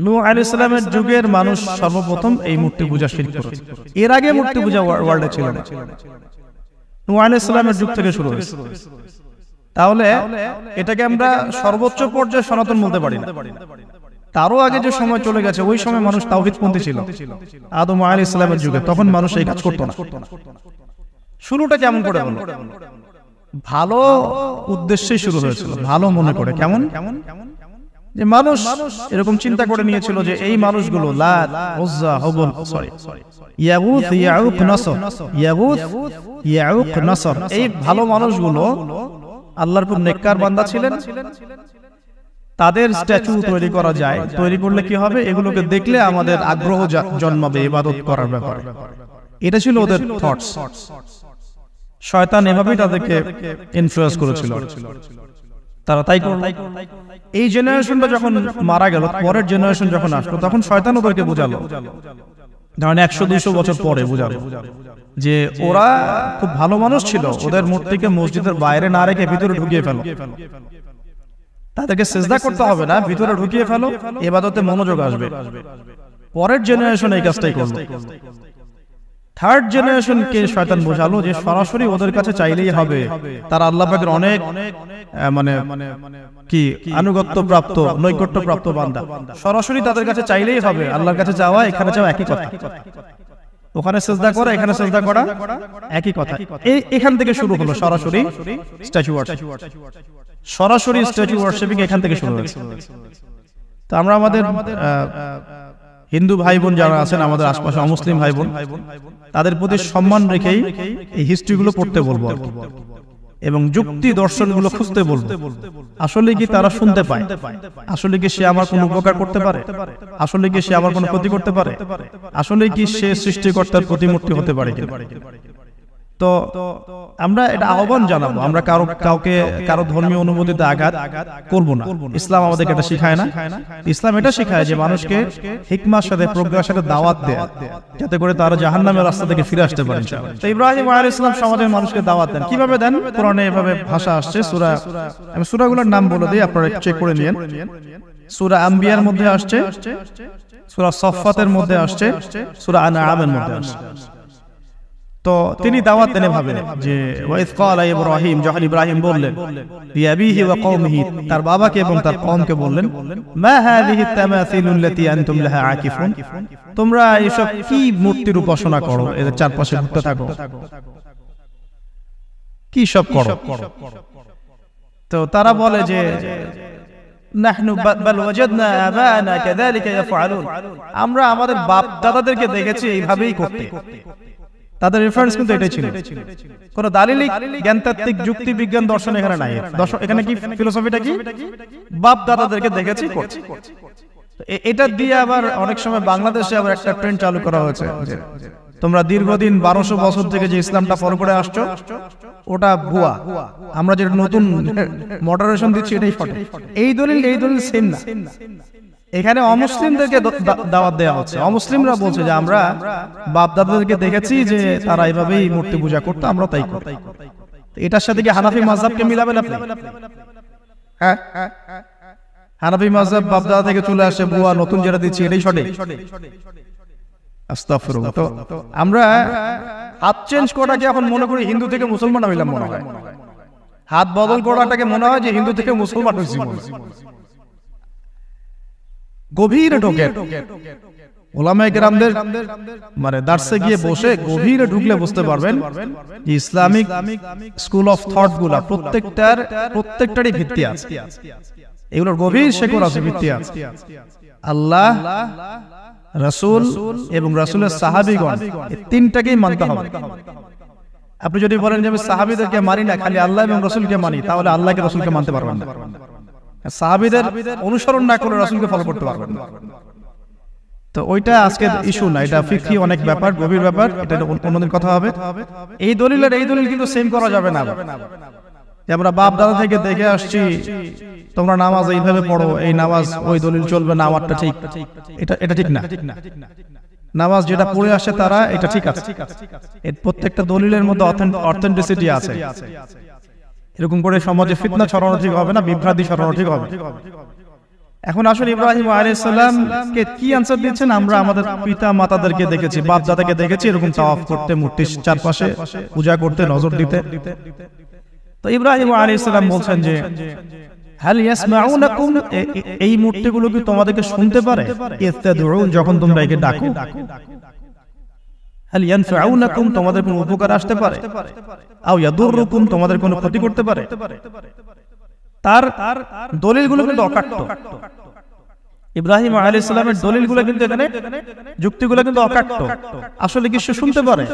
নূহ আলাইহিস সালামের যুগের মানুষ সর্বপ্রথম এই মূর্তি পূজা শিরক করেছে। এর আগে মূর্তি পূজা ওয়ার্ল্ডে ছিল না, নূহ আলাইহিস সালামের যুগ থেকে শুরু হয়েছে। তাহলে এটাকে আমরা সর্বোচ্চ পর্যায়ে সনাতন বলতে পারি না। তারও আগে যে সময় চলে গেছে, ওই সময় মানুষ তাওহীদপন্থী ছিল। আদম আলাইহিস সালামের যুগে তখন মানুষ এই কাজ করতো না। শুরুটা কেমন করে হলো? ভালো উদ্দেশ্যেই শুরু হয়েছিল, ভালো মনে করে। কেমন? যে মানুষ এরকম চিন্তা করে নিয়েছিল যে এই মানুষগুলো লাত, উজ্জা, হুবল, ইয়াগুথ, ইয়াউক, নাসর, ইয়াগুথ, ইয়াউক, নাসর, এই ভালো মানুষগুলো আল্লাহর খুব নেককার বান্দা ছিলেন। তাদের স্ট্যাচু তৈরি করা যায়, তৈরি করলে কি হবে? এগুলোকে দেখলে আমাদের আগ্রহ জন্মাবে ইবাদত করার ব্যাপারে। এটা ছিল ওদের থটস। শয়তান এভাবেই তাদেরকে ইনফ্লুয়েন্স করেছিল, তারা তাই করল। এই জেনারেশনটা যখন মারা গেল, পরের জেনারেশন যখন আসলো, তখন শয়তান ওদেরকে বোঝালো, ধরেন 100-200 বছর পরে বোঝালো যে ওরা খুব ভালো মানুষ ছিল, ওদের মূর্তিকে মসজিদের বাইরে না রেখে ভিতরে ঢুকিয়ে ফেলো, তাদেরকে সিজদা করতে হবে না, ভিতরে ঢুকিয়ে ফেলো, ইবাদতে মনোযোগ আসবে। পরের জেনারেশন এই কাজটাই করলো। থার্ড জেনারেশনকে শয়তান বোঝালো যে সরাসরি ওদের কাছে চাইলেই হবে, তারা আল্লাহ পাকের অনেক মানে কি আনুগত্য প্রাপ্ত, নৈকট্য প্রাপ্ত বান্দা, সরাসরি তাদের কাছে চাইলেই হবে। আল্লাহর কাছে যাওয়া, এখানে যাওয়া একই কথা, ওখানে সিজদা করা, এখানে সিজদা করা একই কথা। এখান থেকে শুরু হলো সরাসরি স্ট্যাচু ওয়ার্শিপ। সরাসরি স্ট্যাচু ওয়ার্শিপিং এখান থেকে শুরু হয়েছে। তো আমরা আমাদের হিন্দু ভাই বোন যারা আছেন, আমাদের আশপাশে অমুসলিম ভাই বোন, তাদের প্রতি সম্মান রেখেই এই হিস্ট্রিগুলো পড়তে বলবো এবং যুক্তি দর্শনগুলো খুঁজতে বলবো। আসলে কি তারা শুনতে পায়? আসলে কি সে আমার কোনো উপকার করতে পারে? আসলে কি সে আমার কোনো ক্ষতি করতে পারে? আসলে কি সে সৃষ্টিকর্তার প্রতিমূর্তি হতে পারে কিনা? তো আমরা এটা আহ্বান জানাবো, আমরা কারো ধর্মীয় অনুভূতিতে আঘাত করব না। ইসলাম আমাদেরকে এটা শিখায় না। ইসলাম এটা শিখায় যে মানুষকে হিকমার সাথে, প্রজ্ঞার সাথে দাওয়াত দেয়, যাতে করে তারা জাহান্নামের রাস্তা থেকে ফিরে আসতে পারে। তো ইব্রাহিম আলাইহিস সালাম সমাজের মানুষকে দাওয়াত দেন। কিভাবে দেন? কোরআনে এভাবে ভাষা আসছে। আমি সূরাগুলোর নাম বলে দিই, আপনারা চেক করে নিয়েন। সূরা আম্বিয়ার মধ্যে আসছে, সূরা সফফাতের মধ্যে আসছে, সূরা আনআমের মধ্যে আসছে। তো তিনি দাওয়াত দেন ভাবে যে ওয়াইজ ক্বালা ইব্রাহিম, যখন ইব্রাহিম বললেন লিআবিহি ওয়া কওমিহি, তার বাবাকে এবং তার কওমকে বললেন, মা হাযিহি তামাসিলুল্লাতী আনতুম লাহা আকিফুন, তোমরা এসব কি মূর্তির উপাসনা করো, এদের চারপাশে ঘুরতে থাকো, কি সব করো? তো তারা বলে যে নাহনু বাল ওয়াজাদনা আবানা কাযালিকা ইয়াফআলুন, আমরা আমাদের বাপ দাদাদেরকে দেখেছি এইভাবেই করতে। তাদের রেফারেন্স কিন্তু এটাই ছিল। কোন দালিলিক জ্ঞানতাত্ত্বিক যুক্তি বিজ্ঞান দর্শন এখানে নাই। এখানে কি ফিলোসফিটা কি? বাপ দাদাদেরকে দেখেছি করছি। এটা দিয়ে আবার অনেক সময় বাংলাদেশে আবার একটা ট্রেন্ড চালু করা হয়েছে, তোমরা দীর্ঘদিন 1200 বছর থেকে যে ইসলামটা ফলো করে আসছো ওটা ভুয়া, আমরা যেটা নতুন মডারেশন দিচ্ছি এটাই সঠিক। এই দলিল সেম না। এখানে অমুসলিমদেরকে দাওয়াত দেওয়া হচ্ছে। অমুসলিমরা বলছে যে আমরা বাপ দাদাদেরকে দেখেছি যে তারা এইভাবেই মূর্তি পূজা করতো, আমরা তাই করি। এটার সাথে কি হানাফি মাযহাবকে মিলাবেন আপনি? হ্যাঁ, হানাফি মাযহাব বাপ দাদা থেকে চলে আসে, ভুয়া, নতুন যেটা দিচ্ছি এটাই সঠিক। আস্তাগফিরুল্লাহ। তো আমরা হাত চেঞ্জ করাটাকে এখন মনে করি হিন্দু থেকে মুসলমান হইলাম মনে হয়। হাত বদল করাটাকে মনে হয় যে হিন্দু থেকে মুসলমান হইছি। গভীরে ঢোকে ওলামায়ে কেরামদের মানে দার্সে গিয়ে বসে গভীরে ঢুকলে বুঝতে পারবেন যে ইসলামিক স্কুল অফ থট গুলা প্রত্যেকটারই ভিত্তি আছে, এগুলোর গভীর শেকড় আছে, ভিত্তি আছে। আল্লাহ, রাসূল এবং রাসূলের সাহাবীগণ, এই তিনটাকেই মানতে হবে। আপনি যদি বলেন যে আমি সাহাবীদেরকে মানি না, খালি আল্লাহ এবং রাসূলকে মানি, তাহলে আল্লাহকে রাসূলকে মানতে পারবেন না। সাহাবীদের অনুসরণ না করে রাসূলকে ফলো করতে পারবেন না। তো ওইটা আজকের ইস্যু না, এটা ফিকহি অনেক ব্যাপার, গভীর ব্যাপার, এটা অন্যদিন কথা হবে। এই দলিল কিন্তু সেম করা যাবে না। আমরা বাপ দাদা থেকে দেখে আসছি তোমরা নামাজ এইভাবে পড়ো, এই নামাজ ওই দলিল চলবে না, আমারটা ঠিক, এটা ঠিক না। নামাজ যেটা পড়ে আসে তারা এটা ঠিক আছে, এর প্রত্যেকটা দলিলের মধ্যে অথেন্টিসিটি আছে। এরকম করে সমাজে ফিতনা ছড়ানো ঠিক হবে না, বিভ্রান্তি ছড়ানো ঠিক হবে। এখন আসলে ইব্রাহিম আলাইহিস সালাম কে কি আনসার দিচ্ছেন? আমরা আমাদের পিতা মাতাদেরকে দেখেছি, বাপ দাদাকে দেখেছি এরকম তাওয়াফ করতে, মূর্তির চারপাশে পূজা করতে, নজর দিতে। তো ইব্রাহিম আলাইহিস সালাম বলছেন যে হাল ইয়াসমাউনাকুম, এই মূর্তিগুলো কি তোমাদেরকে শুনতে পারে? ইস্তাদউন, যখন তোমরা একে ডাকো। হাল ইয়ানফাউনাকুম, তোমাদের কোনো উপকার আসতে পারে? আও ইয়াদুররুকুম, তোমাদের কোনো ক্ষতি করতে পারে? তার দলিলগুলো কিন্তু অকাট্য। ইব্রাহিম আলাইহিস সালামের দলিলগুলো কিন্তু এখানে, যুক্তিগুলো কিন্তু অকাট্য। আসলে কি সে শুনতে পারে?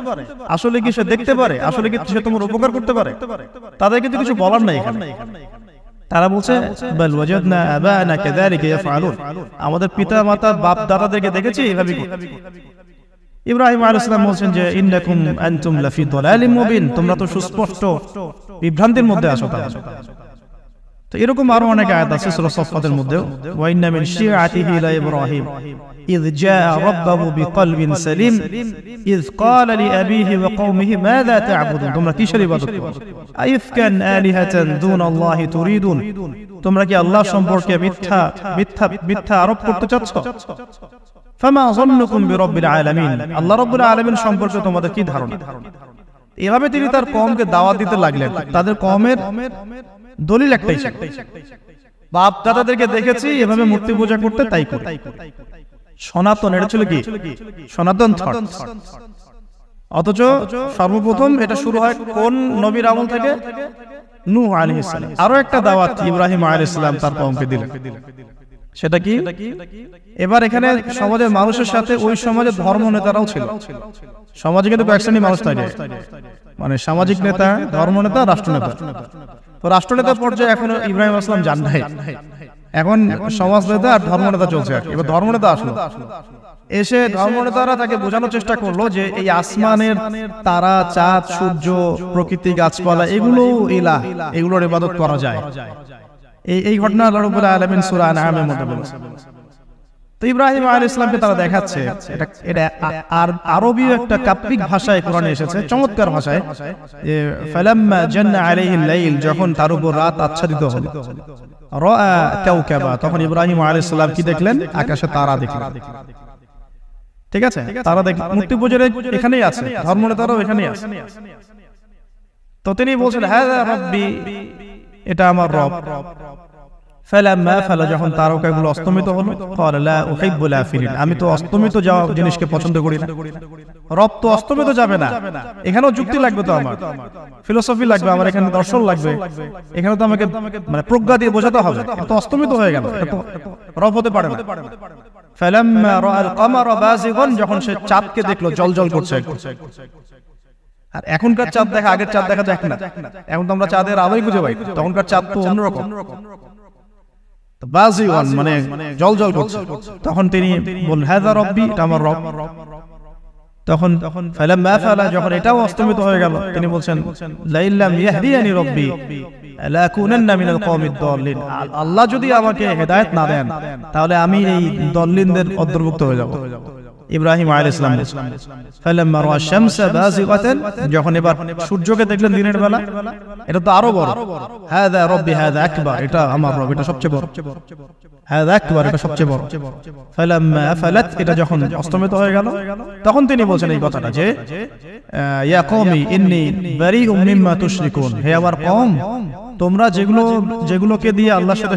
আসলে কি সে দেখতে পারে? আসলে কি সে তোমার উপকার করতে পারে? তাদের কিন্তু কিছু বলার নাই এখানে। তারা বলছে বাল ওয়াজাদনা আবানা কাযালিকা ইয়াফআলুন, আমাদের পিতা মাতা বাপ দাদাদেরকে দেখেছি এইভাবে। ইব্রাহিম আলাইহিস সালাম বলছেন যে ইন্নাকুম আনতুম লাফি দালালিম মুবিন, তোমরা তো সুস্পষ্ট বিভ্রান্তির মধ্যে আছো। তো এরকম আরো অনেক আয়াত আছে সূরা সাফফাতের মধ্যে, ওয়া ইন্না মিন শিআতিহি লা ইব্রাহিম ইয জাআ রাব্বাহু বিকলবিন সালিম ইয ক্বালা লিআবিহি ওয়া কওমিহি মাযা তা'বুদুন, তোমরা কিসের ইবাদত করো? আইফকান আলিহাতান দুনাল্লাহি তুরিদুন, তোমরা কি আল্লাহ সম্পর্কে মিথ্যা আরোপ করতে চাচ্ছ? ফামা যান্নুকুম বিরাব্বিল আলামিন, আল্লাহ রাব্বুল আলামিন সম্পর্কে তোমাদের কি ধারণা? এভাবে তিনি তার কওমকে দাওয়াত দিতে লাগলেন। তাদের কওমের দলিল একটাই, বাপ দাদাদেরকে দেখেছি এভাবে মূর্তি পূজা করতে, তাই করে। সনাতন, এটা ছিল কি সনাতন থট। অথচ সর্বপ্রথম এটা শুরু হয় কোন নবীর আমল থেকে? নূহ আলাইহিস সালাম। আরো একটা দাওয়াত ইব্রাহিম আলাইহিস সালাম তার কওমকে দিলেন, সেটা কি? এবার এখানে সমাজের মানুষের সাথে ওই সমাজের ধর্ম নেতারাও ছিল। সমাজে কিন্তু কয়েক শ্রেণীর মানুষ থাকে, মানে সামাজিক নেতা, ধর্ম নেতা, রাষ্ট্রনেতা। তো রাষ্ট্রনেতা পর্যায়ে এখন ইব্রাহিম আলাইহিস সালাম যান নাই, এখন সমাজ নেতা আর ধর্ম নেতা চলছে। এবার ধর্ম নেতা আসলো, এসে ধর্ম নেতারা তাকে বোঝানোর চেষ্টা করলো যে এই আসমানের তারা, চাঁদ, সূর্য, প্রকৃতি, গাছপালা, এগুলো ইলাহ, এগুলোর ইবাদত করা যায়। এই ঘটনা আল্লাহ রাব্বুল আলামিন সূরা আনআমের মধ্যে বলেছেন। তো ইব্রাহিম আলাইহিস সালামকে তারা দেখাচ্ছে, এটা আরবী একটা কাব্যিক ভাষায় কোরআনে এসেছে, চমৎকার ভাষায়, যে ফালাম্মা জান্না আলাইহিল লাইল, যখন তার উপর রাত আচ্ছাদিত হলো, রাআ কাওকাবা, তখন ইব্রাহিম আলাইহিস সালাম কি দেখলেন? আকাশে তারা দেখলেন। ঠিক আছে, তারা দেখলেন। মূর্তি পূজার এখানেই আছে, ধর্মনেতারাও এখানেই আছে। তো তিনি বলছেন হাযা রাব্বি, এটা আমার রব। ফালাম্মা ফালা, যখন তারকাগুলো অস্তমিত হলো, ক্বালা লা উহিব্বুল আফিলিন, আমি তো অস্তমিত যাওয়া জিনিসকে পছন্দ করি না। রব তো অস্তমিত যাবে না, এখানেও যুক্তি লাগবে, তো আমার ফিলোসফি লাগবে, আমার এখানে দর্শন লাগবে, এখানে তো আমাকে মানে প্রজ্ঞা দিয়ে বোঝাতে হবে। তো অস্তমিত হয়ে গেল, এটা তো রব হতে পারে না। ফালাম্মা রাআল কমারা বাযিগান, যখন সে চাঁদকে দেখলো জ্বলজ্বল করছে। আর এখনকার চাঁদ দেখা আগের চাঁদ দেখা যায় না, এখন তো আমরা চাঁদের আলোই খুঁজে পাই, তখনকার চাঁদ তো অন্যরকম। বাযিগান মানে জ্বলজ্বল করছে। তখন তিনি বললেন হাযা রাব্বি, এটা আমার রব। তখন ফালাম্মা ফালা, যখন এটাও অস্তমিত হয়ে গেল, তিনি বলছেন লা ইল্লাম ইয়াহদিয়ানি রাব্বি লাকুনান্না মিনাল কওমিদ দাল্লিন, আল্লাহ যদি আমাকে হেদায়েত না দেন তাহলে আমি এই দল্লিনদের অন্তর্ভুক্ত হয়ে যাব। ইব্রাহিম আলাইহিস সালাম ফালাম্মা রাআ শামসা বাযিগাতান, যখন এবার সূর্যকে দেখলেন দিনের বেলা, এটা তো আরো বড়। হাযা রাব্বি হাযা আকবার, এটা আমার রব, এটা সবচেয়ে বড়। হাযা আকবার, এটা সবচেয়ে বড়। ফালাম্মা আফালাত, এটা যখন অস্তমিত হয়ে গেল, তখন তিনি বলছেন এই কথাটা যে ইয়া কওমি ইন্নী বারিউম মিম্মা তুশরিকুন, হে আমার কওম, তোমরা যেগুলোকে দিয়ে আল্লাহর সাথে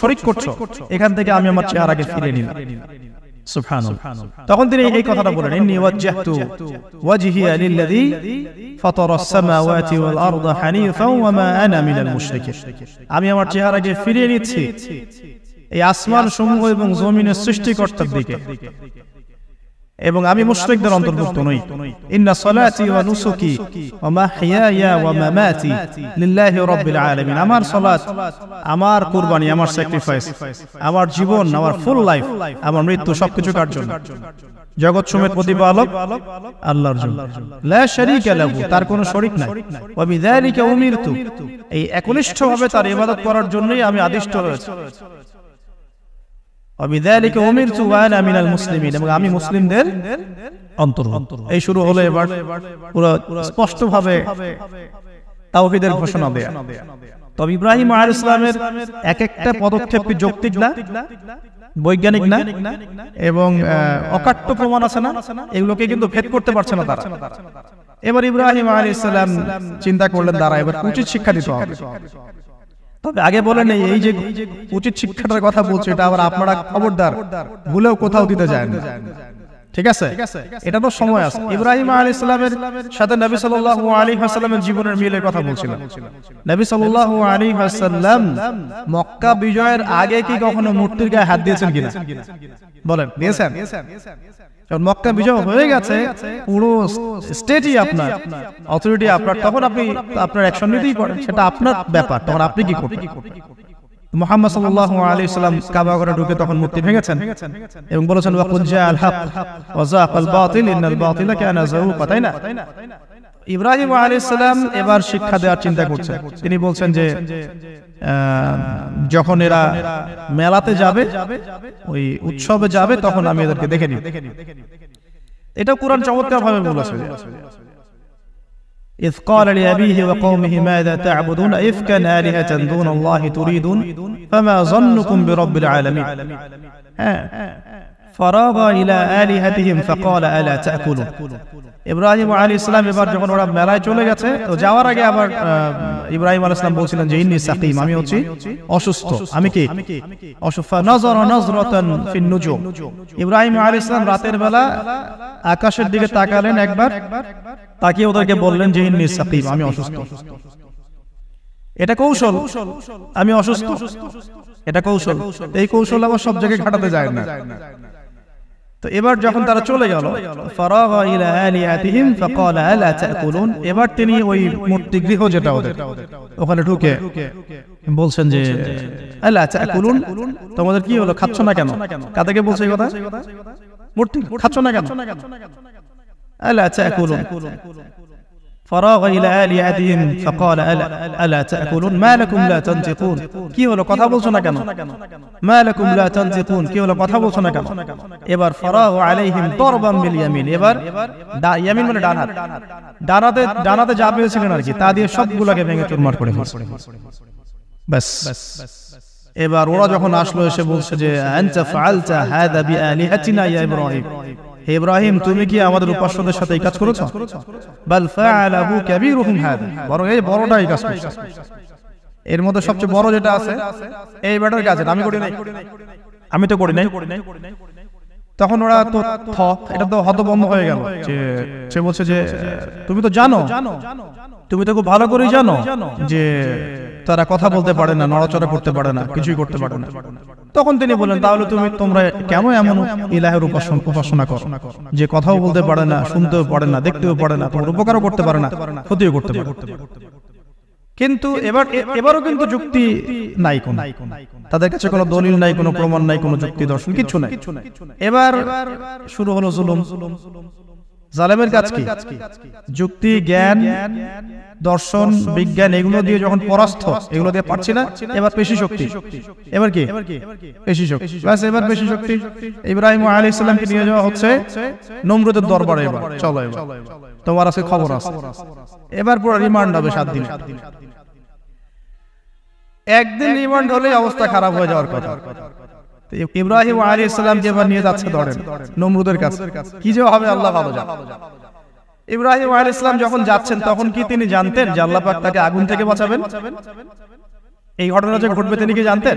শরীক করছো, এখান থেকে আমি আমার চেহারাকে ফিরিয়ে নিলাম। সুবহানাল্লাহ। তখন তিনি এই কথাটা বলেন ইন্নী ওয়াজ্জাহতু ওয়াজহিয়া লিল্লাযী ফাতারাস সামাওয়াতি ওয়াল আরদা হানিফান ওয়া মা আনা মিনাল মুশরিকিন, আমি আমার চেহারাকে ফিরিয়ে নিচ্ছি এই আসমান সমূহ এবং জমিনের সৃষ্টিকর্তার দিকে, এবং আমি মুশরিকদের অন্তর্ভুক্ত নই। ইন্না সলাতি ওয়া নুসুকি ওয়া মাহইয়ায়া ওয়া মামাতি লিল্লাহি রাব্বিল আলামিন, আমার সালাত, আমার কুরবানি, আমার স্যাক্রিফাইস, আমার জীবন, আমার ফুল লাইফ, আমার মৃত্যু, সবকিছু কার জন্য? জগৎ সমেত প্রতিপালক আল্লাহর জন্য। লা শারীকা লাহু, তার কোনো শরীক নাই। ওয়া বিযালিকা উমিরতু, এই একনিষ্ঠভাবে তার ইবাদত করার জন্যই আমি আদিষ্ট হয়েছি। ওয়াবিযালিকা উমিরতু ওয়া আনা মিনাল মুসলিমিন, এবং আমি মুসলিমদের অন্তর্ভুক্ত। এই শুরু হলো এবার পুরো স্পষ্টভাবে তাওহীদের ঘোষণা দেয়া। তবে ইব্রাহিম আলাইহিস সালামের এক একটা পদক্ষেপ কি যৌক্তিক না, বৈজ্ঞানিক না, এবং অকাট্য প্রমাণ আছে না, এগুলোকে কিন্তু ভেদ করতে পারছে না তারা। এবার ইব্রাহিম আলাইহিস সালাম চিন্তা করলেন দাঁড়া এবার উচিত শিক্ষা দিতে হবে। তবে আগে বলেন এই যে উচিত শিক্ষাটার কথা বলছে এটা আবার আপনারা খবরদার ভুলেও কোথাও দিতে যায় না, ঠিক আছে? এটা তো সময় আছে। ইব্রাহিম আলাইহিস সালামের সাথে নবী সাল্লাল্লাহু আলাইহি ওয়াসাল্লামের জীবনের মিলের কথা বলছিলাম। নবী সাল্লাল্লাহু আলাইহি ওয়াসাল্লাম মক্কা বিজয়ের আগে কি কখনো মূর্তির গায়ে হাত দিয়েছেন কিনা বলেন? দিয়েছেন? যখন মক্কা বিজয় হয়ে গেছে পুরো স্টেটই আপনার, অথরিটি আপনার, তখন আপনি আপনার অ্যাকশন নিতেই পারেন, সেটা আপনার ব্যাপার, তখন আপনি কি করবেন? মুহাম্মদ সাল্লাল্লাহু আলাইহি ওয়াসাল্লাম কাবা ঘরে ঢুকে তখন মূর্তি ভেঙেছেন এবং বলেছেন ওয়াকুল জাআল হক ওয়া যাকাল বাতিল ইন্নাল বাতিলা কানা যাহুকা, তাই না? ইব্রাহিম আলাইহিস সালাম এবার শিক্ষা দেওয়ার চিন্তা করছেন। তিনি বলছেন যে যখন এরা মেলাতে যাবে, ওই উৎসবে যাবে, তখন আমি এদেরকে দেখে নিব। এটা কুরআন চমৎকার ভাবে বলেছে। إذ قال لأبيه وقومه ماذا تعبدون إفكا آلهة دون الله تريدون فما ظنكم برب العالمين فراغ إلى آلهتهم فقال ألا تأكلون। ইব্রাহিম আলাইহিস সালাম এবার যখন ওরা মেলায় চলে গেছে, তো যাওয়ার আগে আবার ইব্রাহিম আলাইহিস সালাম বলছিলেন যে ইন্নী সাকিম, আমি হচ্ছি অসুস্থ, আমি কি অসুস্থ। নাযারা নাযরাতান ফিন নুজুম, ইব্রাহিম আলাইহিস সালাম রাতের বেলা আকাশের দিকে তাকালেন একবার, তাকিয়ে ওদেরকে বললেন যে ইন্নী সাকিম, আমি অসুস্থ। এটা কৌশল, আমি অসুস্থ, এটা কৌশল। এই কৌশল আবার সব জায়গায় খাটাতে যায় না। তো এবার যখন তারা চলে গেল, ফারাগা ইলা আলিহাতিহিম ফাকালা আলা তাকুলুন, এবার তিনি ওই মূর্তি গৃহ যেটা ওদের, ওখানে ঢুকে বলছেন যে আলা তাকুলুন, তোমাদের কি হলো, খাচ্ছ না কেন? কাদেরকে বলছে এই কথা? মূর্তি, খাচ্ছ না কেন? আলা তাকুলুন। فراغ إلى آلهتهم فقال ألا تأكلون ما لكم لا تنطقون, কি হলো কথা বলছো না কেন? ما لكم لا تنطقون, কি হলো কথা বলছো না কেন? এবার فراغ عليهم ضربا باليمين, এবার ইয়ামিন মানে ডান হাত, ডানাতে যা পেয়েছিলেন আর কি তা দিয়ে সবগুলোকে ভেঙে চুরমার করে ফেলছে। বাস এবার ওরা যখন আসলো এসে বলছে যে আনতা ফাআলতা হাযা বিআলিহাতিনা ইয়া ইব্রাহিম, হে ইব্রাহিম তুমি কি আমাদের উপাস্যদের সাথে এই কাজ করেছো? বাল ফাআলাহু কাবীরুহুম হাযা, বরং এই বড়টা এই কাজ করেছে। এর মধ্যে সবচেয়ে বড় যেটা আছে এই ব্যাটার কাজ, আমি করি নাই, আমি তো করি নাই। তখন ওরা তো এটা তো হতভম্ব হয়ে গেল, যে সে বলছে যে তুমি তো জানো, তুমি তো খুব ভালো করেই জানো যে তারা কথা বলতে পারে না, নড়াচড়া করতে পারে না, কিছুই করতে পারে না। তখন তিনি বললেন তাহলে তোমরা কেন এমন ইলাহের উপাসনা করো যে কথাও বলতে পারে না, শুনতেও পারে না, দেখতেও পারে না, তোমার উপকারও করতে পারে না, ক্ষতিও করতে পারে। কিন্তু এবারও কিন্তু যুক্তি নাই, তাদের কাছে কোনো দলিল নাই, কোনো প্রমাণ নাই, কোনো যুক্তি দর্শন কিছু নাই। এবার শুরু হলো জুলুম। জালেমের কাজ কি? যুক্তি, জ্ঞান, দর্শন, বিজ্ঞান এগুলো দিয়ে যখন পরাস্ত, এগুলো দিয়ে পারছি না, এবার পেশি শক্তি। এবার কি? পেশি শক্তি। বাস এবার পেশি শক্তি। ইব্রাহিম আলাইহিস সালামকে নিয়ে যাওয়া হচ্ছে নমরুদের দরবারে। এবার চলো, এবার তোমার আছে খবর আছে। এবার পুরো রিমান্ড হবে 7 দিন। একদিন রিমান্ড হলে অবস্থা খারাপ হয়ে যাওয়ার কথা। ইব্রাহিম আলাইহিস সালামকে এবার নিয়ে যাচ্ছে ধরেন নমরুদের কাছে। কি যে হবে আল্লাহ ভালো জানেন। ইব্রাহিম আলাইহিস সালাম যখন যাচ্ছেন তখন কি তিনি জানতেন যে আল্লাহ পাক তাকে আগুন থেকে বাঁচাবেন? এই ঘটনা যে ঘটবে তিনি কি জানতেন?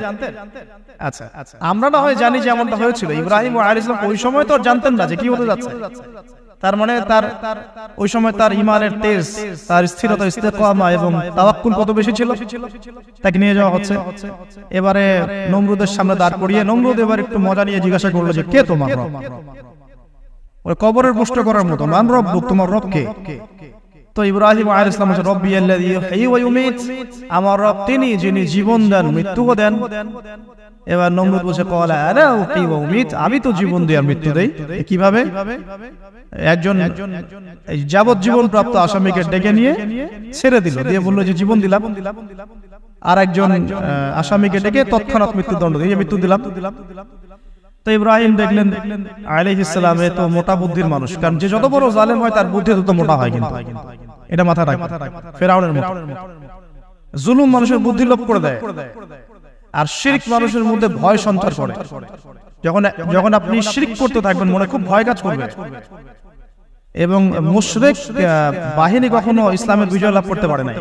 আচ্ছা, আমরা না হয় জানি যে এমনটা হয়েছিল। ইব্রাহিম আলাইহিস সালাম ওই সময় তো জানতেন না যে কি হতে যাচ্ছে। তার মানে তার ওই সময় তার ঈমানের তেজ, তার স্থিরতা, ইস্তেকামা এবং তাওয়াক্কুল কত বেশি ছিল। তাকে নিয়ে যাওয়া হচ্ছে। এবারে নমরুদের সামনে দাঁড় করিয়ে নমরুদ এবার একটু মজা নিয়ে জিজ্ঞাসা করলো যে কে তোমার রব? ওই কবরের প্রশ্ন করার মতো, মান রব্বুক, তোমার রব কে? তো ইব্রাহিম আলাইহিস সালাম বলেন রব্বি আল্লাযী ইউহয়ী ওয়া ইউমীত, আমার রব তিনি যিনি জীবন দেন মৃত্যুও দেন। এবার নমরুদ বলছে ক্বালা আনা উহয়ী ওয়া উমীত, আমি তো জীবন দেই আর মৃত্যু দেই। কিভাবে? একজন যাবজ্জীবন প্রাপ্ত আসামিকে ডেকে নিয়ে ছেড়ে দিল, দিয়ে বলল যে জীবন দিলাম। আর একজন আসামিকে ডেকে তৎক্ষণাৎ মৃত্যুদণ্ড দিয়ে মৃত্যু দিলাম। তো ইব্রাহিম দেখলেন আলাইহিস সালাম এ তো মোটা বুদ্ধির মানুষ, কারণ যে যত বড় জালেম হয় তার বুদ্ধি তত মোটা হয়, কিন্তু এটা মাথায় রাখবেন, ফেরাউনের মতো। জুলুম মানুষের বুদ্ধি লোপ করে দেয়, আর শিরক মানুষের মধ্যে ভয় সঞ্চার করে। যখন আপনি শিরক করতে থাকবেন মনে খুব ভয় কাজ করবে। এবং মুশরিক বাহিনী কখনো ইসলামের বিজয় লাভ করতে পারে না।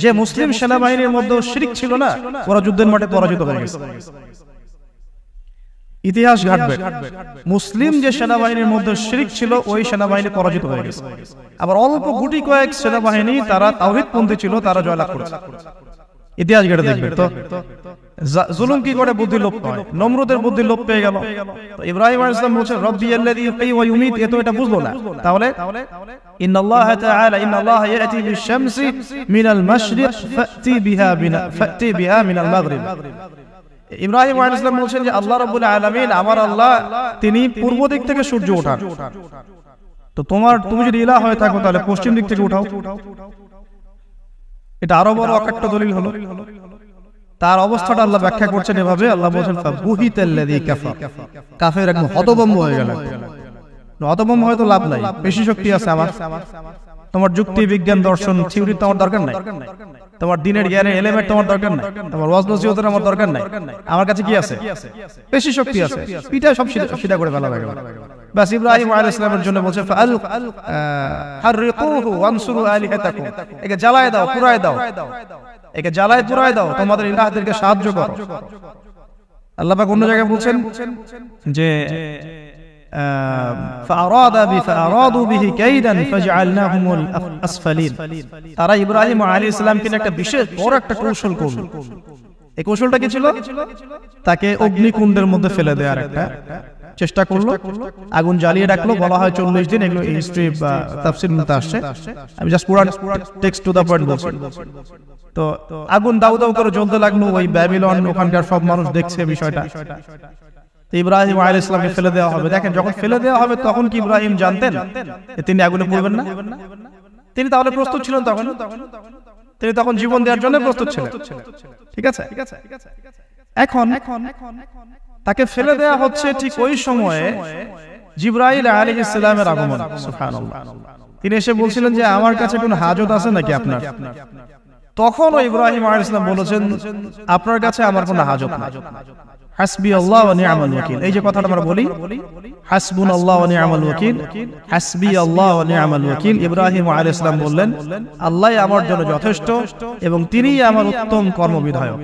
যে মুসলিম সেনাবাহিনীর মধ্যে শিরক ছিল না, ওরা যুদ্ধের মাঠে পরাজিত হয়ে গেছে। ইতিহাস ঘাটবে, মুসলিম যে সেনাবাহিনীর মধ্যে শিরক ছিল ওই সেনাবাহিনী পরাজিত হয়ে গেছে। আবার অল্প গুটি কয়েক সেনাবাহিনী তারা তাওহীদপন্থী ছিল, তারা জয়লাভ করেছে। ইতিহাস ঘেটে দেখবে তো জুলুম কি করে বুদ্ধি লোপ পায়। নমরুদের বুদ্ধি লোপ পেয়ে গেল। ইব্রাহিম আলাইহিস সালাম বলেছেন রব্বি আল্লাযী ইউহয়ী ওয়া ইউমীত, এ তো এটা বুঝলো না। তাহলে ইন্নাল্লাহ তাআলা ইন্নাল্লাহ ইয়াতি বিশ-শামসি মিনাল মাশরিক ফাতি বিহা মিনাল মাগরিব। ইব্রাহিম আলাইহিস সালাম বলেছেন যে আল্লাহ রাব্বুল আলামিন, আমার আল্লাহ, তিনি পূর্ব দিক থেকে সূর্য ওঠান। তো তুমি যদি ইলাহ হয়ে থাকো তাহলে পশ্চিম দিক থেকে উঠাও। এটা আরো বড় অকাট্য দলিল হলো। তার অবস্থাটা আল্লাহ ব্যাখ্যা করছেন এভাবে, আল্লাহ বলেন ফাবুহিতাল্লাযী কাফার, কাফের একদম হতভম্ব হয়ে গেল। হতভম্ব হয়তো লাভ নাই, বেশি শক্তি আছে আমার। তোমার যুক্তি বিজ্ঞান দর্শন থিওরি তোমার দরকার নাই, তোমার দিনের জ্ঞানের এলিমেন্ট তোমার দরকার নাই, তোমার ওয়াজ নসিহতের আমার দরকার নাই। আমার কাছে কি আছে? বেশি শক্তি আছে, পিটা সব সিধা করে ফেলা হয়ে গেল। বাস ইব্রাহিম আলাইহিস সালামের জন্য বলছে ফাররিকুহু ওয়ানসুরু আলিহাতাকুম, একে জ্বালায় দাও, পুরায় দাও, একে জ্বালায় পুরায় দাও, তোমাদের ইলাহদেরকে সাহায্য করো। আল্লাহ পাক অন্য জায়গায় বলছেন যে ফাআরাদু বিহি কাইদান ফাজআলনাহুমুল আসফালিন। তারা ইব্রাহিম আলাইহিস সালামকে একটা বিশেষ বড় একটা কৌশল করল। এই কৌশলটা কি ছিল? তাকে অগ্নিকুণ্ডের মধ্যে ফেলে দেওয়ার একটা চেষ্টা করলো, আগুন জ্বালিয়ে রাখলো। বলা হয় 40 দিন, এগুলো হিস্ট্রি বা তাফসীর মধ্যে আসছে। আমি জাস্ট পুরো টেক্সট টু দা পয়েন্ট বলছি। তো আগুন দাউ দাউ করে জ্বলতে লাগলো। ওই ব্যাবিলন ওখানকার সব মানুষ দেখছে বিষয়টা। ইব্রাহিম আলাইহিস সালামকে ফেলে দেওয়া হবে। দেখেন, যখন ফেলে দেওয়া হবে তখন কি ইব্রাহিম জানতেন তিনি আগুনে পড়বেন না? তিনি তাহলে প্রস্তুত ছিলেন। তিনি তখন জীবন দেওয়ার জন্য প্রস্তুত ছিলেন। ঠিক আছে। এখন তাকে ফেলে দেওয়া হচ্ছে, ঠিক ওই সময়ে জিবরাইল আলাইহিস সালামের আগমন। সুবহানাল্লাহ। তিনি এসে বলছিলেন যে আমার কাছে কোনো হাজত আছে নাকি আপনার? তখন ইব্রাহিম আলাইহিস সালাম বলেছেন আপনার কাছে আমার কোনো হাজত নাই। হাসবি আল্লাহ ওয়া নি'মাল ওয়াকিল। এই যে কথাটা আমরা বলি হাসবুনাল্লাহু ওয়া নি'মাল ওয়াকিল, হাসবি আল্লাহ ওয়া নি'মাল ওয়াকিল। ইব্রাহিম আলাইহিস সালাম বললেন আল্লাহই আমার জন্য যথেষ্ট এবং তিনিই আমার উত্তম কর্মবিধায়ক।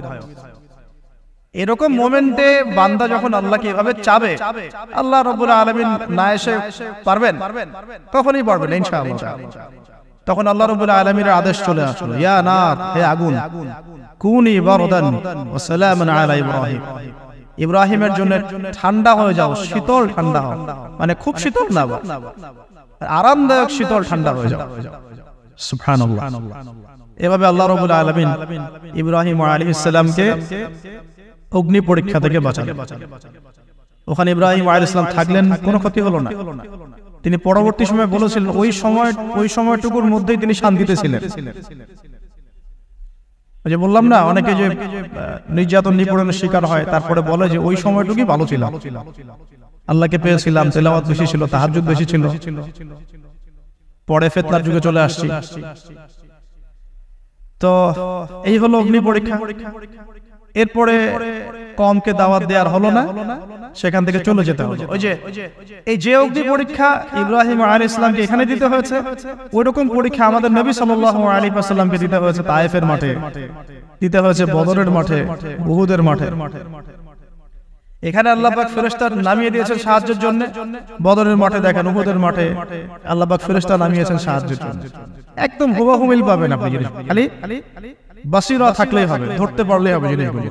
এরকম মোমেন্টে বান্দা যখন আল্লাহকে এভাবে চাবে, আল্লাহ রাব্বুল আলামিন না এসে পারবেন? কখনই পারবেন ইনশাআল্লাহ। তখন আল্লাহ রাব্বুল আলামিনের আদেশ চলে আসলো, ইয়া নার, হে আগুন, কুনি বারদান ওয়া সালামান আলা ইব্রাহিম, ইব্রাহিমের জন্য ঠান্ডা হয়ে যাও, শীতল ঠান্ডা হও, মানে খুব শীতল না, আরামদায়ক শীতল ঠান্ডা হয়ে যাও। সুবহানাল্লাহ। এভাবে আল্লাহ রাব্বুল আলামিন ইব্রাহিম আলাইহিস সালামকে অগ্নি পরীক্ষা থেকে বাঁচালেন। ওখানে ইব্রাহিম আলাইহিস সালাম থাকলেন, কোনো ক্ষতি হলো না। তিনি পরবর্তী সময় বলেছিলেন ওই সময়টুকুর মধ্যেই তিনি শান্তিতে ছিলেন। যে বললাম না, অনেকে যে নির্যাতন নিপীড়নের শিকার হয় তারপরে বলে যে ওই সময়টুকুই ভালো ছিল, আল্লাহকে পেয়েছিলাম, তেলাওয়াত বেশি ছিল, তাহাজ্জুদ বেশি ছিল। পরে ফিতনার যুগে চলে আসছি। তো এই হলো অগ্নি পরীক্ষা। এরপরে কমকে দাওয়াত দেওয়ার হলো না, সেখান থেকে চলে যেতে হলো। ওই যে অগ্নি পরীক্ষা ইব্রাহিম আলাইহিস সালামকে এখানে দিতে হয়েছে, ওই রকম পরীক্ষা আমাদের নবী সাল্লাল্লাহু আলাইহি ওয়াসাল্লামকে দিতে হয়েছে তায়েফের মাঠে, দিতে হয়েছে বদরের মাঠে, উহুদের মাঠে। এখানে আল্লাহ পাক ফেরেশতা নামিয়ে দিয়েছেন সাহায্যের জন্য। বদরের মাঠে দেখেন, উহুদের মাঠে আল্লাহ পাক ফেরেশতা নামিয়েছেন সাহায্যের জন্য। একদম হুবহু মিল পাবেন আপনি। খালি বাসিরা থাকলেই হবে, ধরতে পারলেই হবে জিনিসগুলো।